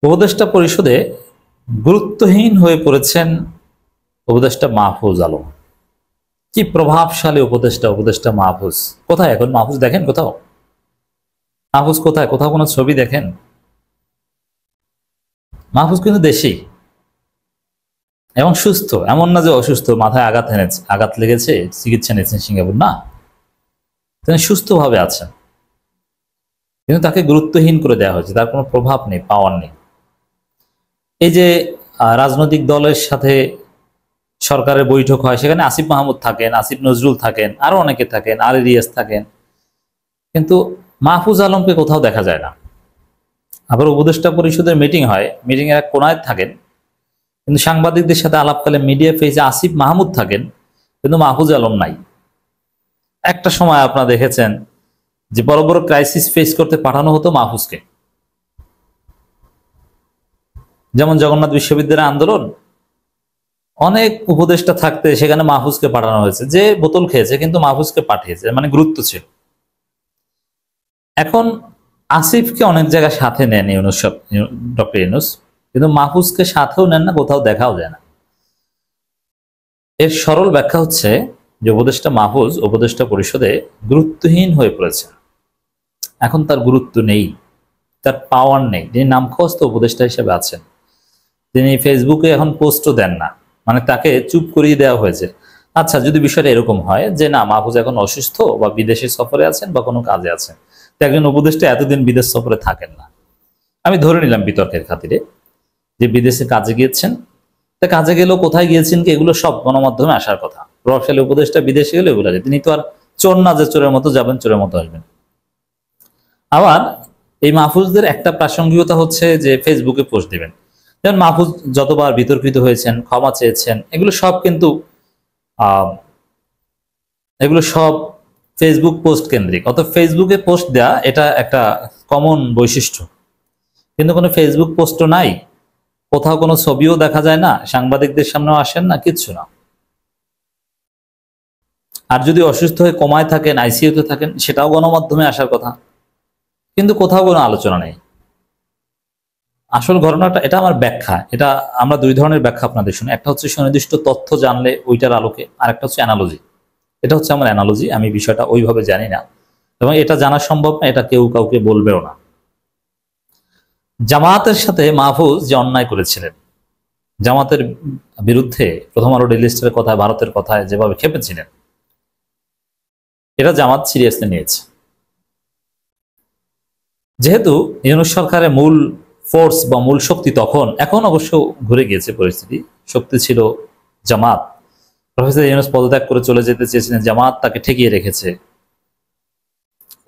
উপদেষ্টা পরিষদে গুরুত্বহীন হয়ে পড়েছেন উপদেষ্টা মাহফুজ আলম। কি প্রভাবশালী উপদেষ্টা মাহফুজ। কোথায় এখন মাহফুজ দেখেন? কোথাও মাহফুজ কোথায়? কোথাও কোনো ছবি দেখেন? মাহফুজ কিন্তু দেশি এবং সুস্থ, এমন না যে অসুস্থ, মাথায় আঘাত লেগেছে, চিকিৎসা নিচ্ছেন সিঙ্গাপুর, না, তিনি সুস্থভাবে আছেন। কিন্তু তাকে গুরুত্বহীন করে দেওয়া হয়েছে, তার কোনো প্রভাব নেই, পাওয়ার নেই। এই যে রাজনৈতিক দলের সাথে সরকারের বৈঠক হয়, সেখানে আসিফ মাহমুদ থাকেন, আসিফ নজরুল থাকেন, আরো অনেকে থাকেন, আলী রিয়াজ থাকেন, কিন্তু মাহফুজ আলমকে কোথাও দেখা যায় না। আবার উপদেষ্টা পরিষদের মিটিং হয়, মিটিং এর এক কোনায় থাকেন, কিন্তু সাংবাদিকদের সাথে আলাপকালে মিডিয়া ফেসে আসিফ মাহমুদ থাকেন, কিন্তু মাহফুজ আলম নাই। একটা সময় আপনারা দেখেছেন যে বড় বড় ক্রাইসিস ফেস করতে পাঠানো হতো মাহফুজকে, যেমন জগন্নাথ বিশ্ববিদ্যালয়ের আন্দোলন, অনেক উপদেষ্টা থাকতে সেখানে মাহফুজকে পাঠানো হয়েছে, যে বোতল খেয়েছে কিন্তু মাহফুজকে পাঠিয়েছে, মানে গুরুত্ব ছিল। এখন আসিফকে অনেক জায়গায় সাথে নেন ডক্টর ইউনূস, কিন্তু মাহফুজকে সাথেও নেন না, কোথাও দেখাও যায় না। এর সরল ব্যাখ্যা হচ্ছে যে উপদেষ্টা মাহফুজ উপদেষ্টা পরিষদে গুরুত্বহীন হয়ে পড়েছে। এখন তার গুরুত্ব নেই, তার পাওয়ার নেই। যিনি নামখস্ত উপদেষ্টা হিসেবে আছেন, তিনি ফেসবুকে এখন পোস্টও দেন না, মানে তাকে চুপ করিয়ে দেওয়া হয়েছে। আচ্ছা, যদি বিষয়টা এরকম হয় যে না, মাহফুজ এখন অসুস্থ বা বিদেশে সফরে আছেন বা কোনো কাজে আছেন, তো একজন উপদেষ্টা এতদিন বিদেশ সফরে থাকেন না। আমি ধরে নিলাম বিতর্কের খাতিরে যে বিদেশে কাজে গিয়েছেন, তা কাজে গেলেও কোথায় গিয়েছেন কি, এগুলো সব গণমাধ্যমে আসার কথা। প্রভাবশালী উপদেষ্টা বিদেশে গেলে এগুলো আছে, তিনি তো আর চোর না যে চোরের মতো যাবেন, চোরের মতো আসবেন। আবার এই মাহফুজদের একটা প্রাসঙ্গিকতা হচ্ছে যে ফেসবুকে পোস্ট দিবেন। যেমন মাহফুজ যতবার বিতর্কিত হয়েছেন, ক্ষমা চেয়েছেন, এগুলো সব কিন্তু এগুলো সব ফেসবুক পোস্ট কেন্দ্রিক। অত ফেসবুকে পোস্ট দেয়া এটা একটা কমন বৈশিষ্ট্য, কিন্তু কোনো ফেসবুক পোস্টও নাই, কোথাও কোনো ছবিও দেখা যায় না, সাংবাদিকদের সামনেও আসেন না, কিচ্ছু না। আর যদি অসুস্থ হয়ে কমায় থাকেন, আইসিইউতে থাকেন, সেটাও গণমাধ্যমে আসার কথা, কিন্তু কোথাও কোনো আলোচনা নেই। আসল ঘটনাটা, এটা আমার ব্যাখ্যা, এটা আমরা দুই ধরনের ব্যাখ্যা আপনাদের শুনি। একটা হচ্ছে সুনির্দিষ্ট তথ্য জানলে ওইটার আলোকে, আর একটা হচ্ছে অ্যানালজি। এটা হচ্ছে আমার অ্যানালজি, আমি বিষয়টা ওইভাবে জানি না এবং এটা জানা সম্ভব না, এটা কেউ কাউকে বলবেও না। জামায়াতের সাথে মাহফুজ যে অন্যায় করেছিলেন, জামাতের বিরুদ্ধে প্রথম আলো ডেইলি স্টারের কথায়, ভারতের কথায় যেভাবে খেপেছিলেন, এটা জামাত সিরিয়াসলি নিয়েছে। যেহেতু ইউনূস সরকারের মূল ফোর্স বা মূল শক্তি তখন, এখন অবশ্য ঘুরে গিয়েছে পরিস্থিতি, শক্তি ছিল জামাত। প্রফেসর ইউনূস পদত্যাগ করে চলে যেতে চেয়েছিলেন, জামাত তাকে ঠেকিয়ে রেখেছে।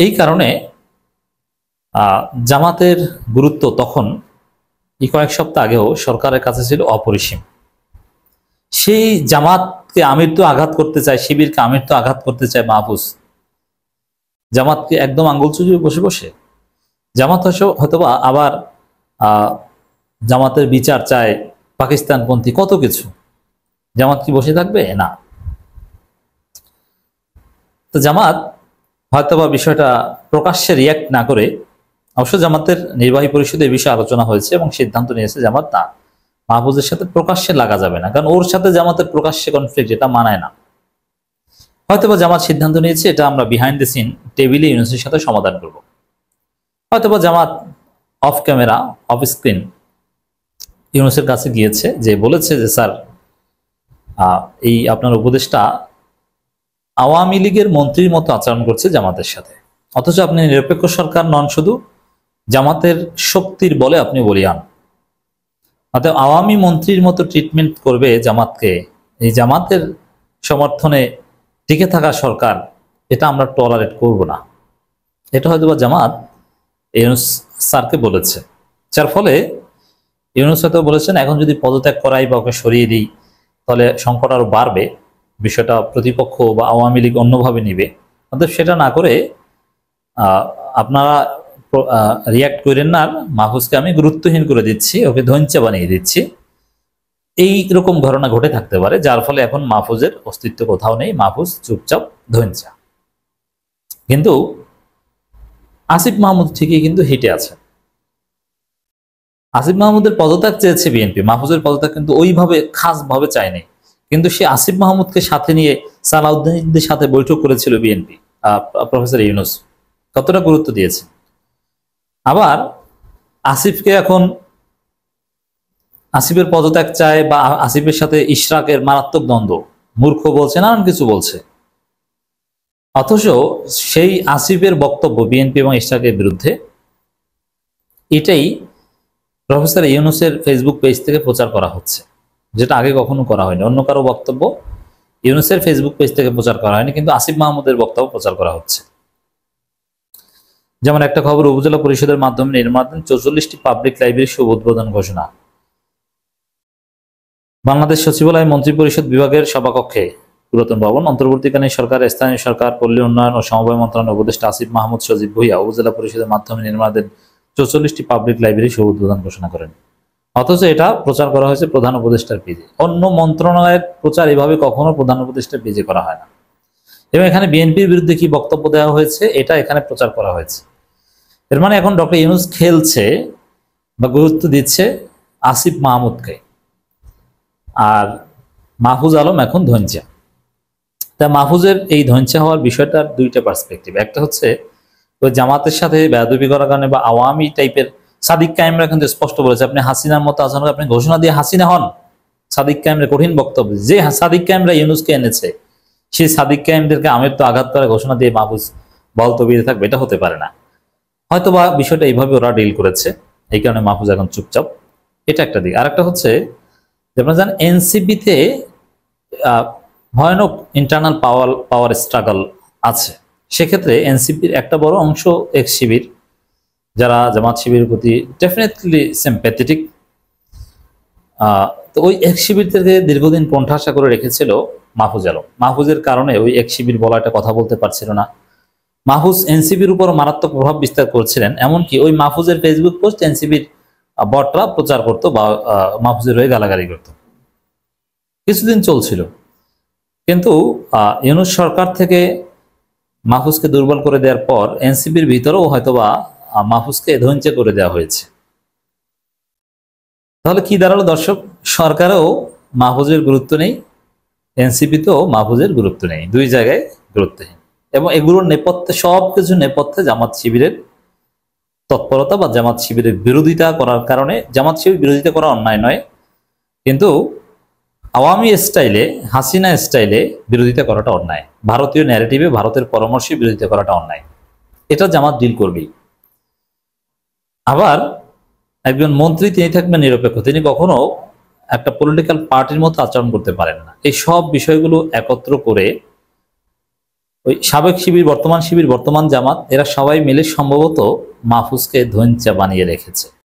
এই কারণে জামাতের গুরুত্ব তখন, এই কয়েক সপ্তাহ আগেও সরকারের কাছে ছিল অপরিসীম। সেই জামাতকে আমৃত্যু আঘাত করতে চায়, শিবিরকে আমৃত্যু আঘাত করতে চায় মাহফুজ, জামাতকে একদম আঙ্গুল চুজিয়ে বসে বসে। জামাত হয়তোবা আবার জামাতের বিচার চায়, পাকিস্তানপন্থী কত কিছু। জামাত কি বসে থাকবে? না। তো জামাত হয়তোবা বিষয়টা প্রকাশ্যে রিয়াক্ট না করে, অবশ্য জামাতের নির্বাহী পরিষদে এই বিষয়ে আলোচনা হয়েছে এবং সিদ্ধান্ত নিয়েছে জামাত না, মাহফুজের সাথে প্রকাশ্যে লাগা যাবে না, কারণ ওর সাথে জামাতের প্রকাশ্যে কনফ্লিক্ট, এটা মানায় না। হয়তোবা জামাত সিদ্ধান্ত নিয়েছে এটা আমরা বিহাইন্ড দ্য সিন টেবিলে ইউনূসের সাথে সমাধান করব। হয়তোবা জামাত অফ ক্যামেরা, অফ স্ক্রিন ইউনূসের কাছে গিয়েছে, যে বলেছে যে স্যার, এই আপনার উপদেষ্টা আওয়ামী লীগের মন্ত্রীর মতো আচরণ করছে জামাতের সাথে, অথচ আপনি নিরপেক্ষ সরকার নন, শুধু জামাতের শক্তির বলে আপনি বলিয়ান, অর্থাৎ আওয়ামী মন্ত্রীর মতো ট্রিটমেন্ট করবে জামাতকে, এই জামাতের সমর্থনে টিকে থাকা সরকার, এটা আমরা টলারেট করব না। এটা হয়তোবা জামাত ইউনূস স্যারকে বলেছে, যার ফলে ইউনূস হয়তো বলেছেন এখন যদি পদত্যাগ করাই বা ওকে সরিয়ে দিই, তাহলে সংকট আরো বাড়বে, বিষয়টা প্রতিপক্ষ বা আওয়ামী লীগ অন্যভাবে নিবে। অর্থাৎ সেটা না করে আপনারা রিয়াক্ট করেন না, মাহফুজকে আমি গুরুত্বহীন করে দিচ্ছি, ওকে ধৈঞ্চা বানিয়ে দিচ্ছি, এই রকম ঘটনা ঘটে থাকতে পারে, যার ফলে এখন মাহফুজের অস্তিত্ব কোথাও নেই, মাহফুজ চুপচাপ ধৈঞ্চা। কিন্তু আসিফ মাহমুদ ঠিকই কিন্তু হিটে আছে। আসিফ মাহমুদের পদত্যাগ চেয়েছে বিএনপি, মাহফুজের পদত্যাগ কিন্তু ওইভাবে খাসভাবে চায়নি, কিন্তু সে আসিফ মাহমুদকে সাথে নিয়ে সালাউদ্দিনের সাথে বৈঠক করেছিল বিএনপি, প্রফেসর ইউনূস কতটা গুরুত্ব দিয়েছে। আবার আসিফকে এখন আসিফের পদত্যাগ চায় বা আসিফের সাথে ইশরাকের মারাত্মক দ্বন্দ্ব, মূর্খ বলছে, নানান কিছু বলছে, অথচ সেই আসিফের বক্তব্য বিএনপি এবং ইশরাকের বিরুদ্ধে, এটাই প্রফেসর ইউনূসের ফেসবুক পেজ থেকে প্রচার করা হচ্ছে, যেটা আগে কখনো করা হয়নি। অন্য কারো বক্তব্য ইউনূসের ফেসবুক পেজ থেকে প্রচার করা হয়নি, কিন্তু আসিফ মাহমুদের বক্তব্য প্রচার করা হচ্ছে। যেমন একটা খবর, উপজেলা পরিষদের মাধ্যমে নির্মাণাধীন 44টি পাবলিক লাইব্রেরি শুভ উদ্বোধন ঘোষণা। বাংলাদেশ সচিবালয় মন্ত্রী পরিষদ বিভাগের সভাকক্ষে পুরাতন ভবন, অন্তর্বর্তীকালীন সরকার, স্থানীয় সরকার, পল্লী উন্নয়ন ও সমবায় মন্ত্রণালয়ের উপদেষ্টা আসিফ মাহমুদ সজীব ভুঁইয়া উপজেলা পরিষদের মাধ্যমে নির্মাণাধীন 44টি পাবলিক লাইব্রেরি শুভ উদ্বোধন ঘোষণা করেন। অথচ এটা প্রচার করা হয়েছে প্রধান উপদেষ্টার পেজে। অন্য মন্ত্রণালয়ের প্রচার এভাবে কখনো প্রধান উপদেষ্টার পেজে করা হয় না। এবং এখানে বিএনপির বিরুদ্ধে কি বক্তব্য দেওয়া হয়েছে এটা এখানে প্রচার করা হয়েছে। এর মানে এখন ডক্টর ইউনূস খেলছে বা গুরুত্ব দিচ্ছে আসিফ মাহমুদকে, আর মাহফুজ আলম এখন ধৈর্যা। তা মাহফুজের এই ধৈর্যা হওয়ার বিষয়টার দুইটা পার্সপেক্টিভ। একটা হচ্ছে ওই জামাতের সাথে বেয়াদবি করার কারণে বা আওয়ামী টাইপের, সাদিক কায়েমরা কিন্তু স্পষ্ট বলেছে আপনি হাসিনার মতো আচরণ, আপনি ঘোষণা দিয়ে হাসিনা হন। সাদিক কায়েমের কঠিন বক্তব্য, যে সাদিক কায়েমরা ইউনূসকে এনেছে সেই সাদিক কায়েমদেরকে আমের তো আঘাত করে ঘোষণা দিয়ে মাহফুজ বল তবিয়ে থাকবে, এটা হতে পারে না। হয়তো বা বিষয়টা এইভাবে ওরা ডিল করেছে, এই কারণে মাহফুজ এখন চুপচাপ। এটা একটা দিক। আর একটা হচ্ছে আপনারা জানেন এনসিপিতে ভয়ানক ইন্টারনাল পাওয়ার স্ট্রাগল আছে। সেক্ষেত্রে এনসিপির একটা বড় অংশ এক্স শিবির, যারা জামাত শিবিরের প্রতি ডেফিনেটলি সিম্প্যাথেটিক, তো ওই এক্স শিবির থেকে দীর্ঘদিন কোণঠাসা করে রেখেছিল মাহফুজ আলম। মাহফুজের কারণে ওই এক্স শিবির বলা একটা কথা বলতে পারছিল না। মাহফুজ এনসিপির উপর মারাত্মক প্রভাব বিস্তার করছিলেন, এমনকি ওই মাহফুজের ফেসবুক পোস্ট এনসিপির বটরা প্রচার করতো বা মাহফুজের হয়ে গালাগালি করতো। কিছুদিন চলছিল, কিন্তু ইউনূস সরকার থেকে মাহফুজকে দুর্বল করে দেওয়ার পর এনসিপির ভিতরেও হয়তোবা মাহফুজকে ধৈর্য করে দেওয়া হয়েছে। তাহলে কি দাঁড়ালো দর্শক, সরকারেও মাহফুজের গুরুত্ব নেই, এনসিপিতেও মাহফুজের গুরুত্ব নেই, দুই জায়গায় গুরুত্বহীন। এবং এগুলোর নেপথ্যে, সবকিছু নেপথ্যে জামাত শিবিরের তৎপরতা বা জামাত শিবিরের বিরোধিতা করার কারণে। জামাত শিবির বিরোধিতা করা অন্যায় নয়, কিন্তু আওয়ামী স্টাইলে, হাসিনা স্টাইলে বিরোধিতা করাটা অন্যায়। ভারতীয় ন্যারেটিভে, ভারতের পরামর্শে বিরোধিতা করাটা অন্যায়। এটা জামাত ডিল করবেই। আবার একজন মন্ত্রী, তিনি থাকবেন নিরপেক্ষ, তিনি কখনো একটা পলিটিক্যাল পার্টির মতো আচরণ করতে পারেন না। এই সব বিষয়গুলো একত্র করে ওই সাবেক শিবির, বর্তমান শিবির, বর্তমান জামাত, এরা সবাই মিলে সম্ভবত মাহফুজকে ধৈর্য বানিয়ে রেখেছে।